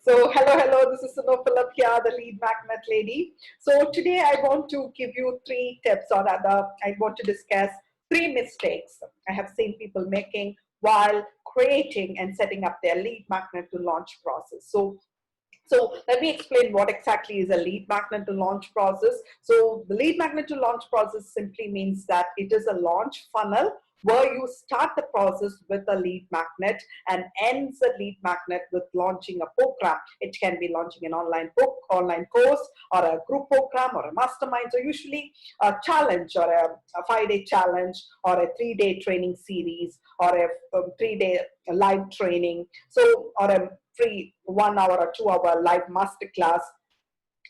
So hello, this is Suno Philip here, the lead magnet lady. So today I want to give you three tips, or rather I want to discuss three mistakes I have seen people making while creating and setting up their lead magnet to launch process. So let me explain what exactly is a lead magnet to launch process. So the lead magnet to launch process simply means that it is a launch funnel where you start the process with a lead magnet and ends the lead magnet with launching a program. It can be launching an online book, online course, or a group program, or a mastermind. So usually a challenge, or a 5-day challenge, or a 3-day training series, or a 3-day live training. So, or a free 1 hour or 2 hour live masterclass.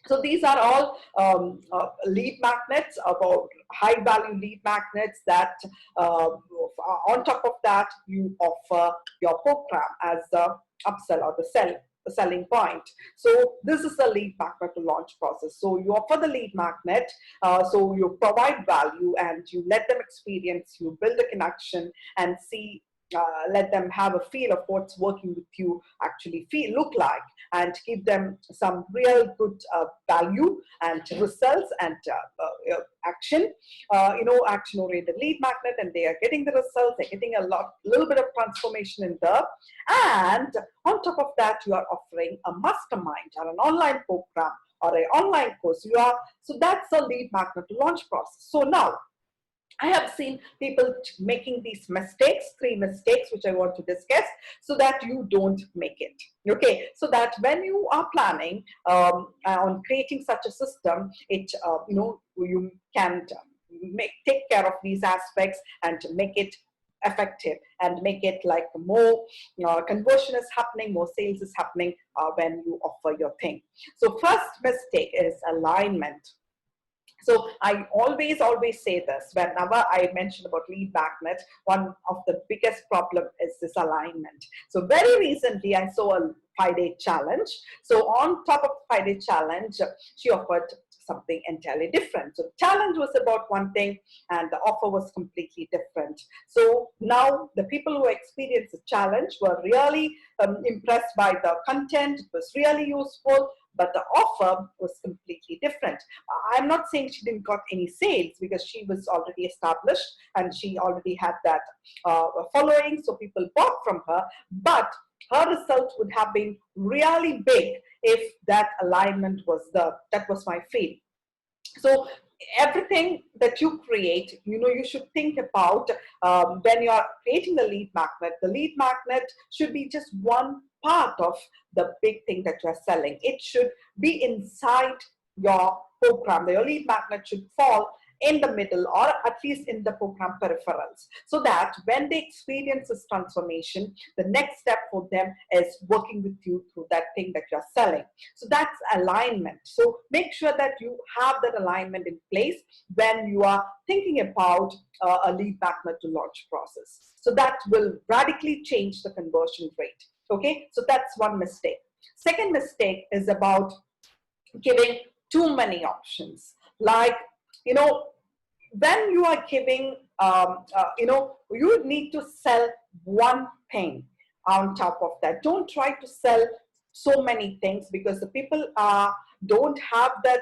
So these are all lead magnets, about high value lead magnets that on top of that you offer your program as the upsell or the selling point. So this is the lead magnet to launch process. So you offer the lead magnet, so you provide value and you let them experience, you build a connection and see, let them have a feel of what's working with you actually look like, and give them some real good value and results and action, action oriented lead magnet, and they are getting the results, they're getting little bit of transformation in there. And on top of that, you are offering a mastermind or an online program or an online course. So that's a lead magnet to launch process. So now I have seen people making these mistakes, three mistakes, which I want to discuss so that you don't make it. Okay, so that when you are planning on creating such a system, you can take care of these aspects and make it effective and make it like more conversion is happening, more sales is happening when you offer your thing. So first mistake is alignment. So I always say this whenever I mention about lead magnet. One of the biggest problem is this alignment. So very recently I saw a 5-day challenge. So on top of the 5-day challenge, she offered something entirely different. So the challenge was about one thing and the offer was completely different. So now the people who experienced the challenge were really impressed by the content. It was really useful, but the offer was completely different. I'm not saying she didn't got any sales, because she was already established and she already had that following, so people bought from her, but her result would have been really big if that alignment was there. That was my feel. So everything that you create, you should think about when you are creating the lead magnet. The lead magnet should be just one part of the big thing that you are selling. It should be inside your program. The lead magnet should fall in the middle, or at least in the program peripherals, so that when they experience this transformation, the next step for them is working with you through that thing that you're selling. So that's alignment. So make sure that you have that alignment in place when you are thinking about a lead magnet to launch process. So that will radically change the conversion rate. Okay, so that's one mistake. Second mistake is about giving too many options. Like, when you are giving, you need to sell one thing on top of that. Don't try to sell so many things, because the people don't have that,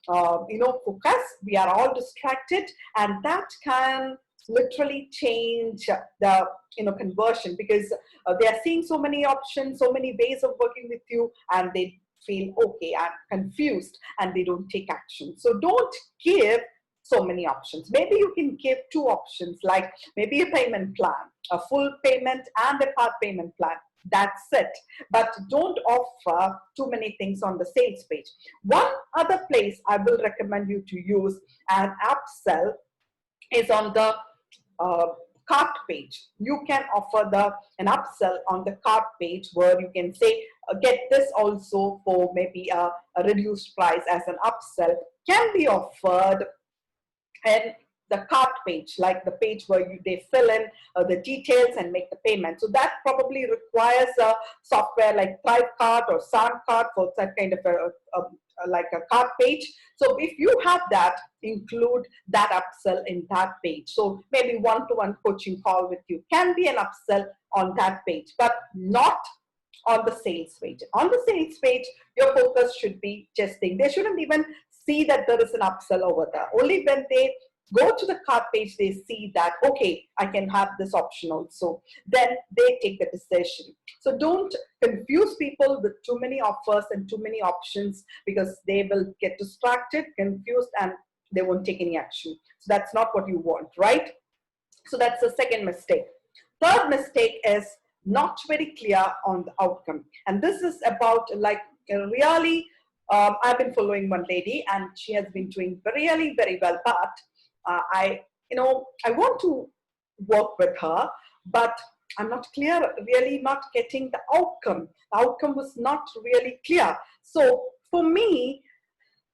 focus. We are all distracted, and that can literally change the conversion, because they are seeing so many options, so many ways of working with you, and they feel okay and confused, and they don't take action. So don't give so many options. Maybe you can give 2 options, like maybe a payment plan, a full payment and a part payment plan. That's it. But don't offer too many things on the sales page. One other place I will recommend you to use an upsell is on the cart page. You can offer an upsell on the cart page, where you can say, get this also for maybe a reduced price as an upsell. Can be offered and the cart page, like the page where they fill in the details and make the payment. So that probably requires a software like ThriveCart or SoundCart for that kind of like a cart page. So if you have that, include that upsell in that page. So maybe one-to-one coaching call with you can be an upsell on that page, but not on the sales page. On the sales page, your focus should be testing. They shouldn't even see that there is an upsell over there. Only when they go to the cart page, they see that, okay, I can have this option also. Then they take the decision. So don't confuse people with too many offers and too many options, because they will get distracted, confused, and they won't take any action. So that's not what you want, right? So that's the second mistake. Third mistake is not very clear on the outcome. And this is about like really, I've been following one lady and she has been doing really very well, but I want to work with her, but I'm not clear, really not getting the outcome. The outcome was not really clear. So for me,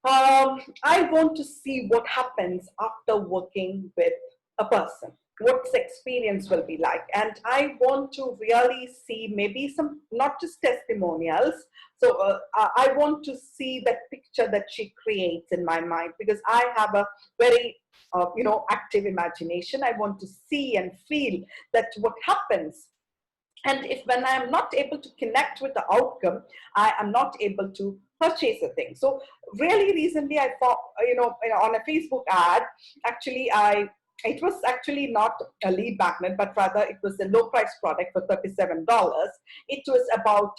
I want to see what happens after working with a person, what the experience will be like. And I want to really see maybe some, not just testimonials. So I want to see that picture that she creates in my mind, because I have a very active imagination. I want to see and feel that what happens. And if when I am not able to connect with the outcome, I am not able to purchase a thing. So really recently I thought, on a Facebook ad, actually it was actually not a lead magnet, but rather it was a low price product for $37. It was about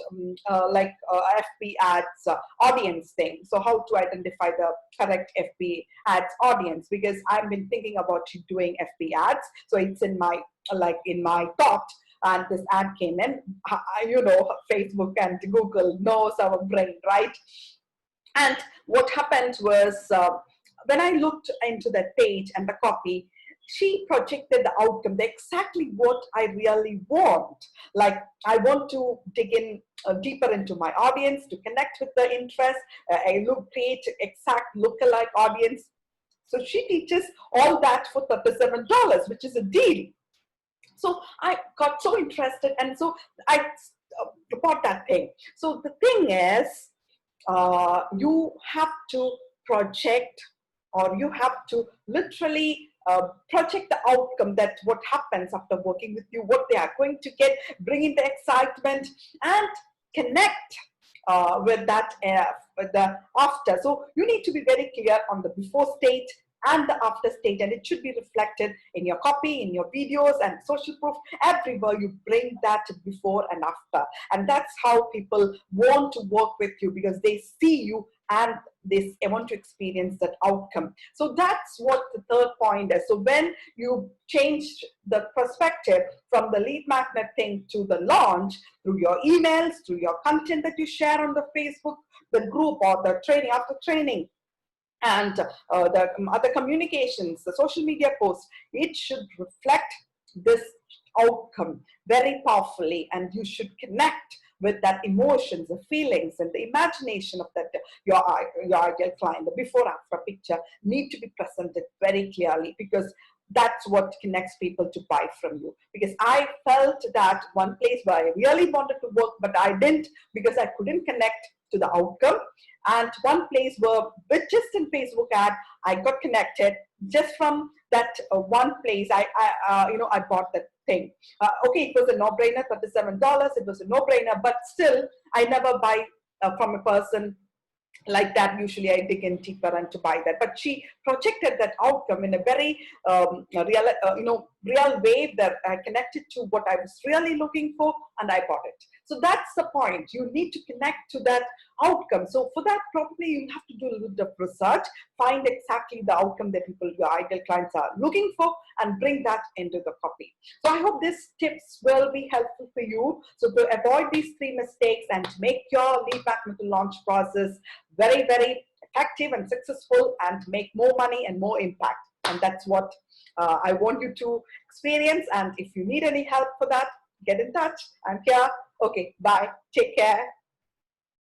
FB ads audience thing. So how to identify the correct FB ads audience, because I've been thinking about doing FB ads. So it's in my thought. And this ad came in, Facebook and Google knows our brain, right? And what happened was, when I looked into that page and the copy, she projected the outcome, exactly what I really want. Like, I want to dig in deeper into my audience, to connect with the interest, create exact lookalike audience. So she teaches all that for $37, which is a deal. So I got so interested, and so I bought that thing. So the thing is, you have to project, or you have to literally project the outcome, that what happens after working with you, what they are going to get, bring in the excitement, and connect with that, with the after. So you need to be very clear on the before state and the after state, and it should be reflected in your copy, in your videos and social proof. Everywhere you bring that before and after, and that's how people want to work with you, because they see you and they want to experience that outcome. So that's what the third point is. So when you change the perspective from the lead magnet thing to the launch, through your emails, through your content that you share on the Facebook, the group, or the training, after training, and the other communications, the social media posts, it should reflect this outcome very powerfully, and you should connect with that emotions, the feelings, and the imagination of that your ideal client. The before after picture need to be presented very clearly, because that's what connects people to buy from you. Because I felt that one place where I really wanted to work, but I didn't, because I couldn't connect to the outcome. And one place where, with just in Facebook ad, I got connected just from that one place. I bought that thing. Okay, it was a no-brainer, $37. It was a no-brainer, but still, I never buy from a person like that. Usually I dig in deeper and to buy that, but she projected that outcome in a very real way, that I connected to what I was really looking for, and I bought it. So that's the point. You need to connect to that outcome. So for that, probably you have to do a little bit of research, find exactly the outcome that people, your ideal clients, are looking for, and bring that into the copy. So I hope these tips will be helpful for you. So to avoid these 3 mistakes and to make your lead magnet launch process very, very effective and successful, and make more money and more impact. And that's what I want you to experience. And if you need any help for that, get in touch. I'm here. Okay, bye. Take care.